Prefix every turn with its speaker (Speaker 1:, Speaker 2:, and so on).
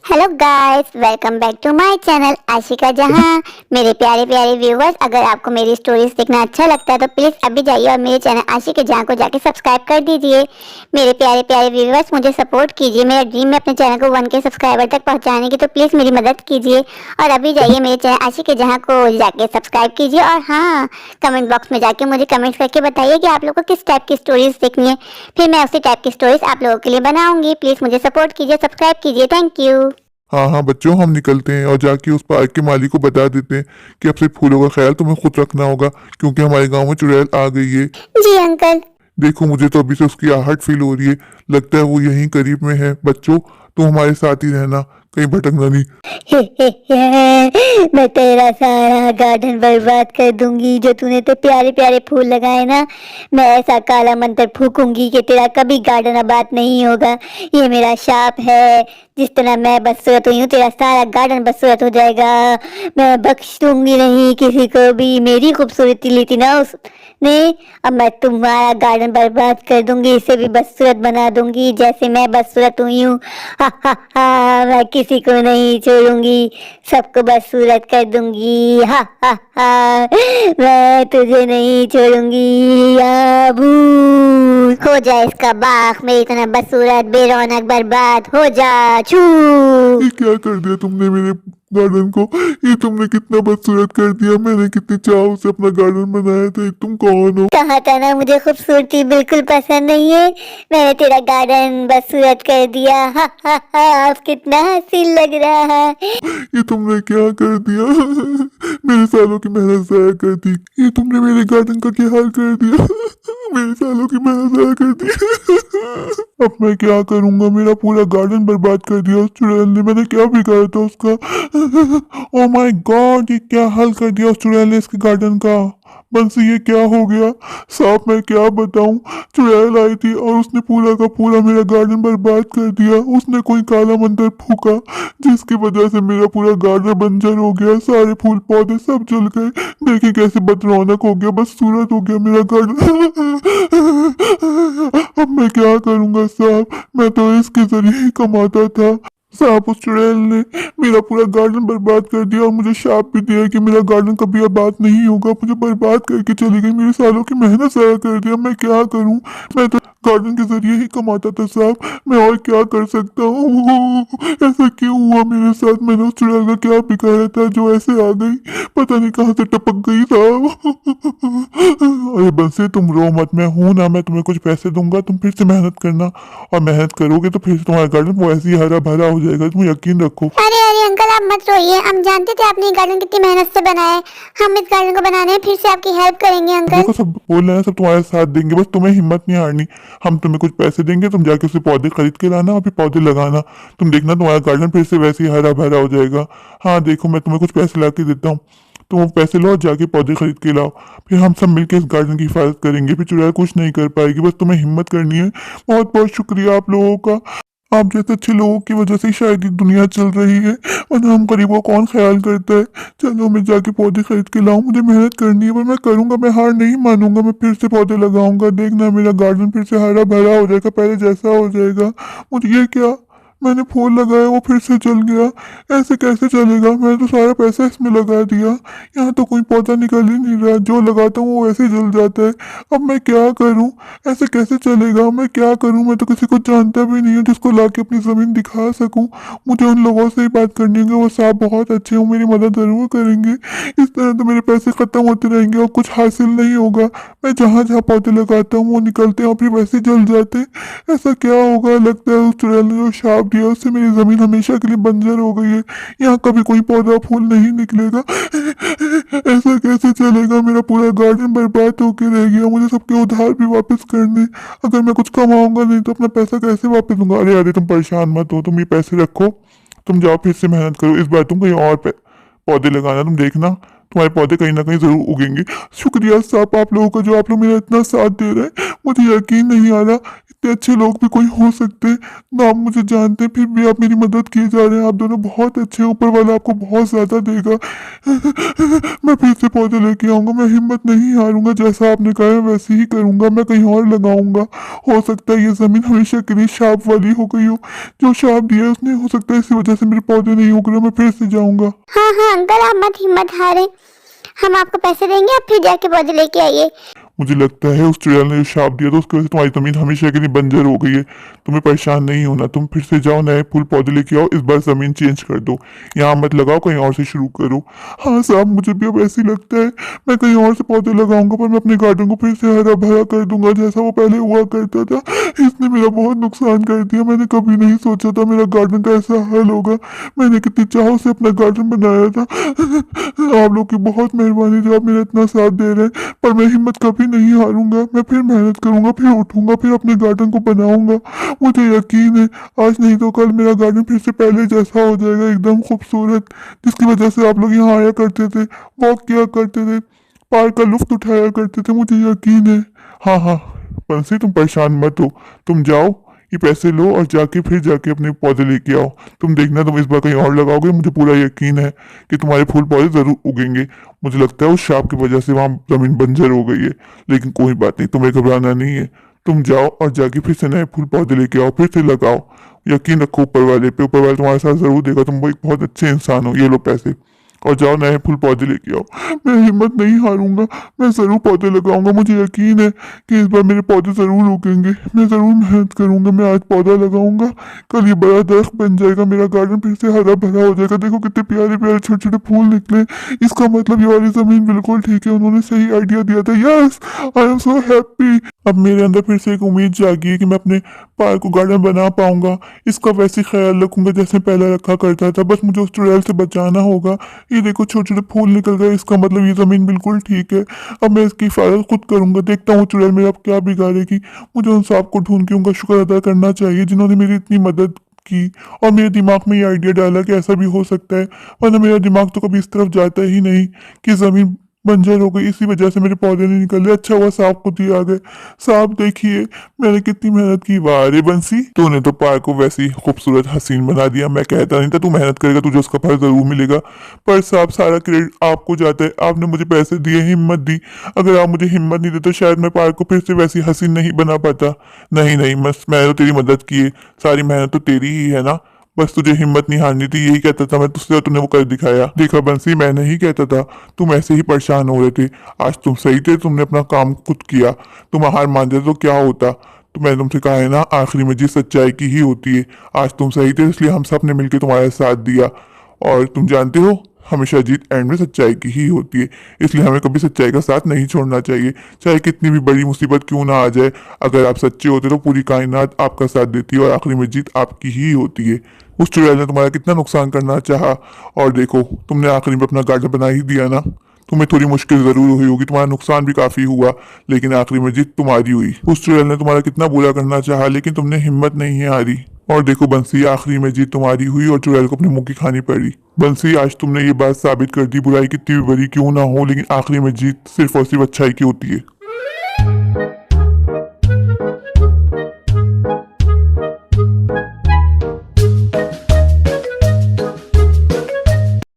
Speaker 1: Hello guys, welcome back to my channel Ashika जहां। मेरे प्यारे प्यारे व्यूवर्स, अगर आपको मेरी स्टोरीज देखना अच्छा लगता है तो प्लीज़ अभी जाइए और मेरे चैनल आशिका जहां को जाके सब्सक्राइब कर दीजिए। मेरे प्यारे प्यारे व्यूवर्स, मुझे सपोर्ट कीजिए। मेरा ड्रीम है अपने चैनल को 1K सब्सक्राइबर तक पहुंचाने की, तो प्लीज़ मेरी मदद कीजिए और अभी जाइए मेरे चैनल आशिका जहां को जाके सब्सक्राइब कीजिए। और हाँ, कमेंट बॉक्स में जाके मुझे कमेंट करके बताइए कि आप लोगों को किस टाइप की स्टोरीज देखनी है, फिर मैं उसी टाइप की स्टोरीज आप लोगों के लिए बनाऊंगी। प्लीज़ मुझे सपोर्ट कीजिए, सब्सक्राइब कीजिए। Thank you.
Speaker 2: हाँ हाँ बच्चों, हम निकलते हैं और जाके उस पार्क के मालिक को बता देते हैं कि अब से फूलों का ख्याल तुम्हें खुद रखना होगा, क्योंकि हमारे गांव में चुड़ैल आ गई है।
Speaker 1: जी अंकल।
Speaker 2: देखो, मुझे तो अभी से उसकी आहट फील हो रही है। लगता है वो यहीं करीब में है। बच्चों, तुम हमारे साथ ही रहना, कहीं भटकना नहीं।
Speaker 1: मैं तेरा सारा गार्डन बर्बाद कर दूंगी। जो तूने तो प्यारे प्यारे फूल लगाए ना, मैं ऐसा काला मंत्र फूकूंगी कि तेरा कभी गार्डन आबाद नहीं होगा। ये मेरा शाप है। जिस तरह मैं बदसूरत हुई हूँ, तेरा सारा गार्डन बदसूरत हो जाएगा। मैं बख्श दूंगी नहीं किसी को भी। मेरी खूबसूरती ली थी ना उसने, अब मैं तुम्हारा गार्डन बर्बाद कर दूंगी। इसे भी बदसूरत बना दूंगी जैसे मैं बदसूरत हुई हूँ। हा हा हा, मैं किसी को नहीं छोड़ूंगी, सबको बदसूरत कर दूंगी। हा हा हा, मैं तुझे नहीं छोड़ूंगी। आबू हो जाए इसका बाख, मेरी तरह बदसूरत बेरौनक बर्बाद हो जा। छू।
Speaker 2: ये क्या कर दिया तुमने मेरे गार्डन को? ये तुमने कितना बदसूरत कर दिया। मैंने कितने चाव से अपना गार्डन बनाया था। तुम कौन हो?
Speaker 1: कहा था ना मुझे खूबसूरती बिल्कुल पसंद नहीं है। मैंने तेरा गार्डन बदसूरत कर दिया। हा हा हा, अब कितना हसीन लग रहा है।
Speaker 2: ये तुमने क्या कर दिया? मेरे सालों की मेहनत जाया कर दी। ये तुमने मेरे गार्डन का क्या हाल कर दिया? मेरे सालों की मेहनत जाया कर दी। अब मैं क्या करूंगा? मेरा पूरा गार्डन बर्बाद कर दिया उस चुड़ैल ने। मैंने क्या बिगाड़ा था उसका? ओ माय गॉड, ये क्या हाल कर दिया उस चुड़ैल ने इसके गार्डन का। बंसी, ये क्या हो गया? साहब, मैं क्या बताऊं। चुड़ैल आई थी और उसने पूरा का पूरा मेरा गार्डन बर्बाद कर दिया। उसने कोई काला मंत्र फूका, जिसकी वजह से मेरा पूरा गार्डन बंजर हो गया। सारे फूल पौधे सब जल गए। देखिए कैसे बदरौनक हो गया, बदसूरत हो गया मेरा गार्डन। अब मैं क्या करूंगा साहब? मैं तो इसके जरिए ही कमाता था। साहब, उस चुड़ैल ने मेरा पूरा गार्डन बर्बाद कर दिया और मुझे शाप भी दिया कि मेरा गार्डन कभी आबाद नहीं होगा। मुझे बर्बाद करके चली गई। मेरे सालों की मेहनत ज़ाया कर दिया। मैं क्या करूं? मैं तो गार्डन के जरिए ही कमाता था साहब। मैं और क्या कर सकता हूँ? ऐसा क्यों हुआ मेरे साथ? मैंने उस चुड़ैल का क्या बिगाड़ा था जो ऐसे आ गई? पता नहीं कहाँ से टपक गई साहब। अरे बंसी, तुम रो मत। मैं हूं ना, मैं तुम्हें कुछ पैसे दूंगा, तुम फिर से मेहनत करना। और मेहनत करोगे तो फिर से तुम्हारा गार्डन वो ऐसे ही हरा भरा हो जाएगा, तुम यकीन रखो।
Speaker 1: अरे अरे अंकल, आप मत रोइए। हम जानते थे आपने ये गार्डन कितनी मेहनत से बनाया है। हम इस गार्डन को बनाने में फिर से आपकी हेल्प करेंगे अंकल।
Speaker 2: देखो, सब बोल रहे हैं, सब तुम्हारे साथ देंगे, बस तुम्हें हिम्मत नहीं हारनी। हम तुम्हें कुछ पैसे देंगे, तुम जाके उसे पौधे खरीद के लाना और फिर पौधे लगाना। तुम देखना तुम्हारा गार्डन फिर से वैसे ही हरा भरा हो जाएगा। हाँ देखो, मैं तुम्हें कुछ पैसे ला के देता हूँ। तुम वो पैसे लो और जाके पौधे खरीद के लाओ। फिर हम सब मिलकर इस गार्डन की हिफाजत करेंगे। फिर चुड़ैल कुछ नहीं कर पाएगी। बस तुम्हें हिम्मत करनी है। बहुत बहुत शुक्रिया आप लोगों का। आप जैसे अच्छे लोगों की वजह से ही शायद ये दुनिया चल रही है, वरना हम गरीबों का कौन ख्याल करता है। चलो, मैं जाके पौधे खरीद के लाऊं। मुझे मेहनत करनी है, पर मैं करूंगा। मैं हार नहीं मानूंगा। मैं फिर से पौधे लगाऊंगा। देखना मेरा गार्डन फिर से हरा भरा हो जाएगा, पहले जैसा हो जाएगा। मुझे ये क्या, मैंने फूल लगाया वो फिर से जल गया। ऐसे कैसे चलेगा? मैंने तो सारा पैसा इसमें लगा दिया। यहाँ तो कोई पौधा निकल ही नहीं रहा। जो लगाता हूँ वो ऐसे ही जल जाता है। अब मैं क्या करूँ? ऐसे कैसे चलेगा? मैं क्या करूँ? मैं तो किसी को जानता भी नहीं हूँ जिसको लाके अपनी ज़मीन दिखा सकूँ। मुझे उन लोगों से ही बात करनी होगी। वो साहब बहुत अच्छे हैं, वो मेरी मदद ज़रूर करेंगे। इस तरह तो मेरे पैसे ख़त्म होते रहेंगे और कुछ हासिल नहीं होगा। मैं जहाँ जहाँ पौधे लगाता हूँ वो निकलते हैं और फिर वैसे जल जाते हैं। ऐसा क्या होगा? लगता है उस चुड़ैल ने जो शाप दिया उससे मेरी ज़मीन हमेशा के लिए बंजर हो गई है। यहाँ कभी कोई पौधा फूल नहीं निकलेगा। ऐसा कैसे चलेगा? मेरा पूरा गार्डन बर्बाद होके रह गया। मुझे सबके उधार भी वापस करने। अगर मैं कुछ कमाऊंगा नहीं तो अपना पैसा कैसे वापस दूंगा? अरे अरे, तुम परेशान मत हो। तुम ये पैसे रखो, तुम जाओ फिर से मेहनत करो। इस बार तुम कहीं और पौधे लगाना, तुम देखना तुम्हारे पौधे कहीं ना कहीं जरूर उगेंगे। शुक्रिया साहब आप लोगों का, जो आप लोग मेरा इतना साथ दे रहे हैं। मुझे यकीन नहीं आ रहा इतने अच्छे लोग भी कोई हो सकते हैं। ना आप मुझे जानते हैं, फिर भी आप मेरी मदद किए जा रहे हैं। आप दोनों बहुत अच्छे हैं, ऊपर वाला आपको बहुत ज्यादा देगा। मैं फिर से पौधे लेके आऊंगा, मैं हिम्मत नहीं हारूंगा। जैसा आपने कहा है वैसे ही करूंगा, मैं कहीं और लगाऊंगा। हो सकता है ये जमीन हमेशा के लिए शाप वाली हो गई हो, जो शाप दिया है उसने, हो सकता है इसी वजह से मेरे पौधे नहीं उग रहे। मैं फिर से जाऊंगा।
Speaker 1: हाँ हाँ अंकल, आप मत हिम्मत हारे, हम आपको पैसे देंगे, आप फिर जाके पौधे लेके आइए।
Speaker 2: मुझे लगता है उस चुड़ैल ने जो शाप दिया था उसकी वजह से तुम्हारी जमीन हमेशा के लिए बंजर हो गई है। तुम्हें परेशान नहीं होना, तुम फिर से जाओ, नए फूल पौधे लेके आओ। इस बार जमीन चेंज कर दो, यहाँ मत लगाओ, कहीं और से शुरू करो। हाँ साहब, मुझे भी अब ऐसे ही लगता है। मैं कहीं और से पौधे लगाऊंगा, पर मैं अपने गार्डन को फिर से हरा भरा कर दूंगा जैसा वो पहले हुआ करता था। इसने मेरा बहुत नुकसान कर दिया। मैंने कभी नहीं सोचा था मेरा गार्डन का ऐसा हाल होगा। मैंने कितनी चाह से अपना गार्डन बनाया था। आप लोग की बहुत मेहरबानी जो आप मेरा इतना साथ दे रहे हैं। पर मैं हिम्मत कभी नहीं हारूंगा, मैं फिर मेहनत करूंगा, फिर उठूंगा, फिर अपने गार्डन को बनाऊंगा। मुझे यकीन है आज नहीं तो कल मेरा गार्डन फिर से पहले जैसा हो जाएगा, एकदम खूबसूरत, जिसकी वजह से आप लोग यहाँ आया करते थे, वॉक किया करते थे, पार्क का लुफ्त उठाया करते थे। मुझे यकीन है। हाँ हाँ बंसी, तुम परेशान मत हो। तुम जाओ, ये पैसे लो और जाके फिर जाके अपने पौधे लेके आओ। तुम देखना, तुम इस बार कहीं और लगाओगे, मुझे पूरा यकीन है कि तुम्हारे फूल पौधे जरूर उगेंगे। मुझे लगता है उस शाप की वजह से वहाँ जमीन बंजर हो गई है, लेकिन कोई बात नहीं, तुम्हें घबराना नहीं है। तुम जाओ और जाके फिर से नए फूल पौधे लेके आओ, फिर से लगाओ। यकीन रखो ऊपर वाले पे, ऊपर वाले तुम्हारे साथ जरूर देगा। तुम वो एक बहुत अच्छे इंसान हो। ये लो पैसे और जाओ नए फूल पौधे लेके आओ। मैं हिम्मत नहीं हारूंगा, मैं जरूर पौधे लगाऊंगा। मुझे यकीन है कि इस बार मेरे पौधे जरूर उगेंगे। मैं जरूर मेहनत करूंगा। मैं आज पौधा लगाऊंगा, कल ये बड़ा दरख्त बन जाएगा, मेरा गार्डन फिर से हरा भरा हो जाएगा। देखो कितने प्यारे प्यारे छोटे छोटे फूल निकले। इसका मतलब ये वाली जमीन बिल्कुल ठीक है, उन्होंने सही आइडिया दिया था। Yes, I am so happy. अब मेरे अंदर फिर से एक उम्मीद जागी है कि मैं अपने पार्क को गार्डन बना पाऊंगा। इसका वैसे ख्याल रखूंगा जैसे पहले रखा करता था। बस मुझे उस चुड़ैल से बचाना होगा। ये देखो छोटे छोटे फूल निकल गए, इसका मतलब ये जमीन बिल्कुल ठीक है। अब मैं इसकी हिफाजत खुद करूंगा। देखता हूँ चुड़ैल मेरा अब क्या बिगाड़ेगी। मुझे उन सांप को ढूंढ के उनका शुक्र अदा करना चाहिए जिन्होंने मेरी इतनी मदद की और मेरे दिमाग में ये आइडिया डाला कि ऐसा भी हो सकता है। वरना मेरा दिमाग तो कभी इस तरफ जाता ही नहीं कि जमीन बंजर हो गई, इसी वजह से मेरे पौधे नहीं निकले। अच्छा हुआ सांप खुद ही आ गए। सांप देखिए मैंने कितनी मेहनत की। वाह रे बंसी, तूने तो पार्क को वैसे ही खूबसूरत हसीन बना दिया। मैं कहता नहीं था तू मेहनत करेगा, तुझे उसका फल जरूर मिलेगा। पर सांप सारा क्रेडिट आपको जाता है। आपने मुझे पैसे दिए, हिम्मत दी। अगर आप मुझे हिम्मत नहीं देते तो शायद मैं पार्क को फिर से वैसी हसीन नहीं बना पाता। नहीं नहीं, बस मैं तो तेरी मदद की है, सारी मेहनत तो तेरी ही है ना। बस तुझे हिम्मत नहीं हारनी थी, यही कहता था मैं तुझसे, और तूने वो कर दिखाया। देखा बंसी, मैं नहीं कहता था, तुम ऐसे ही परेशान हो रहे थे। आज तुम सही थे, तुमने अपना काम खुद किया। तुम हार मान जाते तो क्या होता। तो मैंने तुमसे कहा है ना, आखिरी में जीत सच्चाई की ही होती है। आज तुम सही थे, इसलिए हम सब ने मिलकर तुम्हारा साथ दिया। और तुम जानते हो हमेशा जीत एंड में सच्चाई की ही होती है। इसलिए हमें कभी सच्चाई का साथ नहीं छोड़ना चाहिए, चाहे कितनी भी बड़ी मुसीबत क्यों ना आ जाए। अगर आप सच्चे होते तो पूरी कायनात आपका साथ देती है और आखिरी में जीत आपकी ही होती है। उस चुड़ैल ने तुम्हारा कितना नुकसान करना चाहा, और देखो तुमने आखिरी में अपना गार्डन बना ही दिया ना। तुम्हें थोड़ी मुश्किल जरूर हुई होगी, तुम्हारा नुकसान भी काफी हुआ, लेकिन आखिरी में जीत तुम्हारी हुई। उस चुड़ैल ने तुम्हारा कितना बुरा करना चाहा, लेकिन तुमने हिम्मत नहीं है हारी। और देखो बंसी, आखिरी में जीत तुम्हारी हुई और चुड़ैल को अपने मुंह की खानी पड़ी। बंसी, आज तुमने ये बात साबित कर दी, बुराई कितनी भी बड़ी क्यों ना हो, लेकिन आखिरी में जीत सिर्फ और सिर्फ अच्छाई की होती है।